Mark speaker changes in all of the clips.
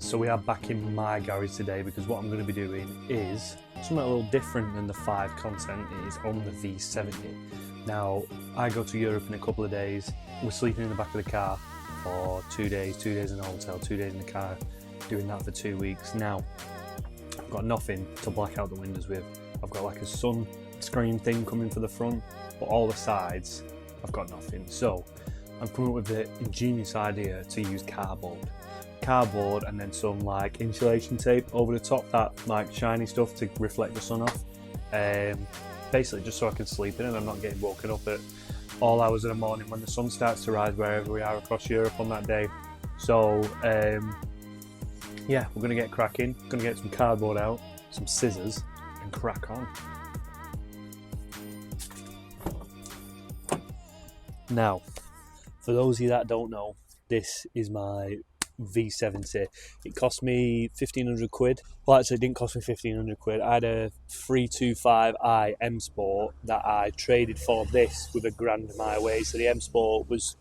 Speaker 1: So we are back in my garage today because what I'm going to be doing is something a little different than the 5 content. It is on the V70. Now, I go to Europe in a couple of days. We're sleeping in the back of the car for 2 days, 2 days in a hotel, 2 days in the car, doing that for 2 weeks. Now, I've got nothing to black out the windows with. I've got like a sun screen thing coming for the front, but all the sides, I've got nothing. So, I've come up with the ingenious idea to use cardboard and then some like insulation tape over the top, that like shiny stuff to reflect the sun off, basically just so I can sleep in and I'm not getting woken up at all hours of the morning when the sun starts to rise wherever we are across Europe on that day. So yeah, we're gonna get cracking, gonna get some cardboard out, some scissors, and crack on. Now, for those of you that don't know, this is my V70. It cost me 1,500 quid. Well, actually, it didn't cost me 1,500 quid. I had a 325i M Sport that I traded for this with £1,000 my way. So the M Sport was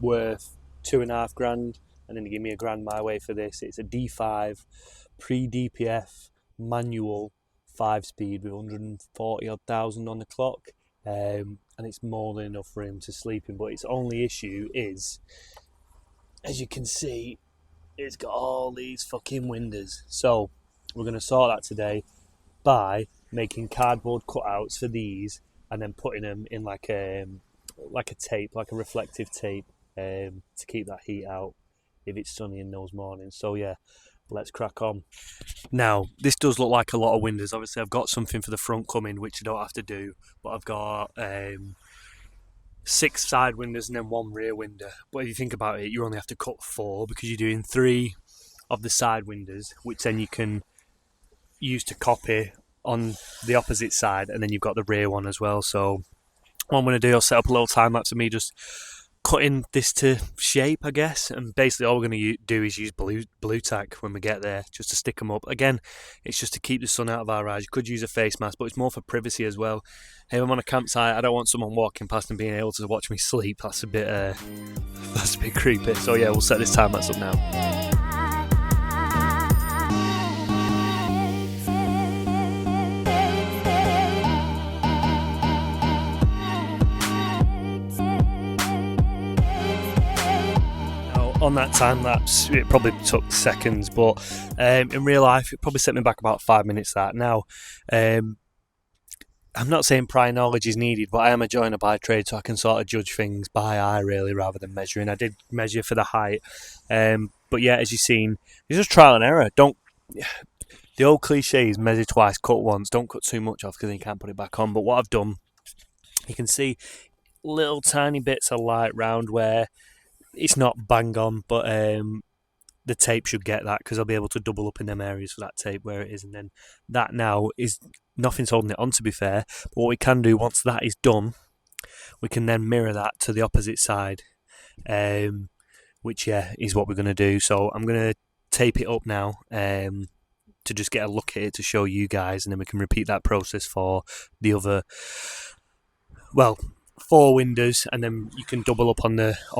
Speaker 1: worth 2.5 grand, and then they gave me £1,000 my way for this. It's a D5 pre-DPF manual 5-speed with 140 odd thousand on the clock, and it's more than enough for him to sleep in. But its only issue is, as you can see, it's got all these fucking windows. So we're going to sort that today by making cardboard cutouts for these and then putting them in like a tape, like a reflective tape, to keep that heat out if it's sunny in those mornings. So yeah, let's crack on. Now, this does look like a lot of windows. Obviously, I've got something for the front coming, which I don't have to do, but I've got 6 side windows and then 1 rear window. But if you think about it, you only have to cut 4 because you're doing 3 of the side windows, which then you can use to copy on the opposite side, and then you've got the rear one as well. So what I'm going to do, I'll set up a little time lapse of me just cutting this to shape, I guess, and basically all we're going to do is use blue tack when we get there, just to stick them up. Again, it's just to keep the sun out of our eyes. You could use a face mask, but it's more for privacy as well. Hey, I'm on a campsite, I don't want someone walking past and being able to watch me sleep. That's a bit creepy. So yeah, we'll set this time lapse up now. On that time lapse, it probably took seconds, but in real life, it probably set me back about 5 minutes. That now, I'm not saying prior knowledge is needed, but I am a joiner by trade, so I can sort of judge things by eye really, rather than measuring. I did measure for the height, but yeah, as you've seen, it's just trial and error. The old cliche is measure twice, cut once. Don't cut too much off because then you can't put it back on. But what I've done, you can see little tiny bits of light round where it's not bang on, but the tape should get that, because I'll be able to double up in them areas for that tape where it is. And then that now is nothing's holding it on, to be fair. But what we can do once that is done, we can then mirror that to the opposite side, which yeah is what we're going to do. So I'm going to tape it up now to just get a look at it to show you guys, and then we can repeat that process for the other, 4 windows, and then you can double up on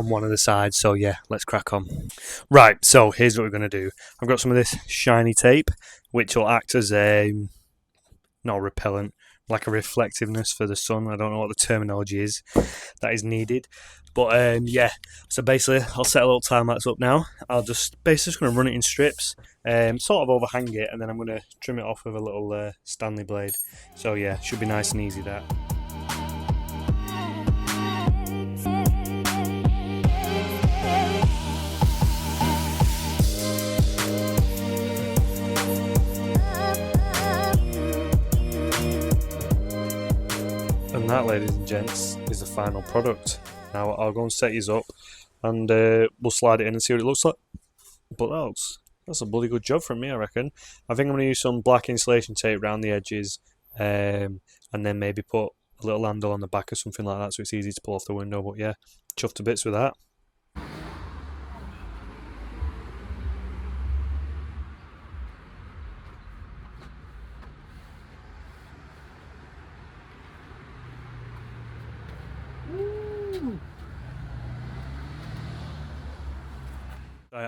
Speaker 1: one of the sides. So yeah, let's crack on. Right, so here's what we're going to do. I've got some of this shiny tape, which will act as not a repellent, like a reflectiveness for the sun. I don't know what the terminology is that is needed, but yeah. So basically, I'll set a little time lapse up now. I'll just basically going to run it in strips, sort of overhang it, and then I'm going to trim it off with a little Stanley blade. So yeah, should be nice and easy that. And that, ladies and gents, is the final product. Now I'll go and set these up, and we'll slide it in and see what it looks like. But that's a bloody good job from me, I reckon. I think I'm going to use some black insulation tape around the edges, and then maybe put a little handle on the back or something like that, so it's easy to pull off the window. But yeah, chuffed to bits with that.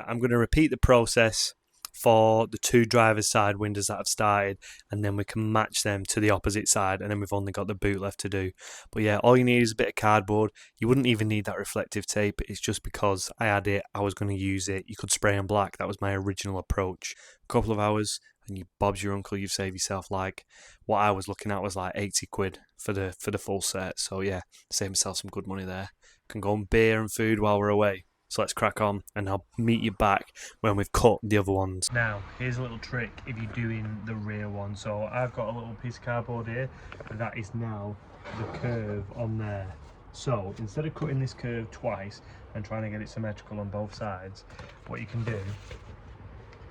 Speaker 1: I'm going to repeat the process for the two driver's side windows that have started, and then we can match them to the opposite side, and then we've only got the boot left to do. But yeah, all you need is a bit of cardboard. You wouldn't even need that reflective tape. It's just because I had it, I was going to use it. You could spray on black. That was my original approach. A couple of hours and Bob's your uncle. You've saved yourself, like, what I was looking at was like 80 quid for the full set. So yeah, save myself some good money there. Can go on beer and food while we're away. So let's crack on, and I'll meet you back when we've cut the other ones. Now, here's a little trick if you're doing the rear one. So I've got a little piece of cardboard here, and that is now the curve on there. So instead of cutting this curve twice and trying to get it symmetrical on both sides, what you can do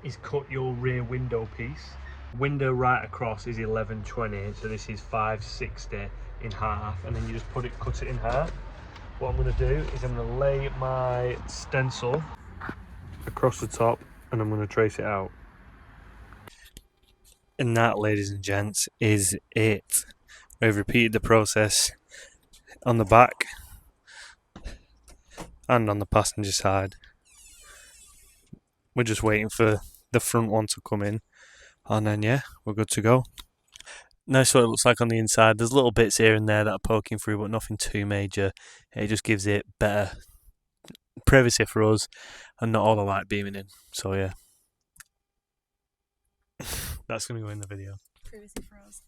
Speaker 1: is cut your rear window piece. Window right across is 1120, so this is 560 in half, and then you just cut it in half. What I'm going to do is I'm going to lay my stencil across the top, and I'm going to trace it out. And that, ladies and gents, is it. We've repeated the process on the back and on the passenger side. We're just waiting for the front one to come in, and then yeah, we're good to go. Nice what it looks like on the inside. There's little bits here and there that are poking through, but nothing too major. It just gives it better privacy for us and not all the light beaming in. So yeah, that's going to go in the video.
Speaker 2: Privacy for us.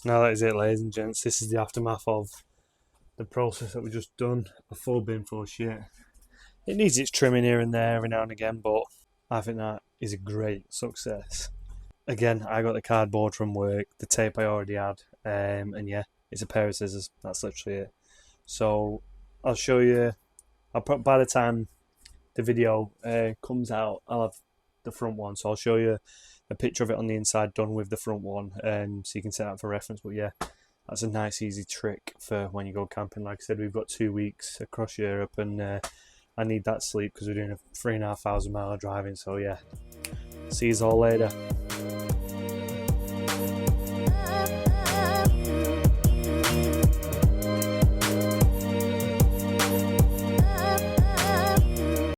Speaker 1: Now that is it, ladies and gents. This is the aftermath of the process that we've just done. A full bin full of shit. It needs its trimming here and there every now and again, but I think that is a great success. Again, I got the cardboard from work, the tape I already had, and yeah, it's a pair of scissors. That's literally it. So I'll show you. By the time the video comes out, I'll have the front one. So I'll show you a picture of it on the inside done with the front one, so you can set that for reference. But yeah, that's a nice easy trick for when you go camping. Like I said, we've got 2 weeks across Europe, and I need that sleep because we're doing a 3,500 mile driving. So yeah, see you all later.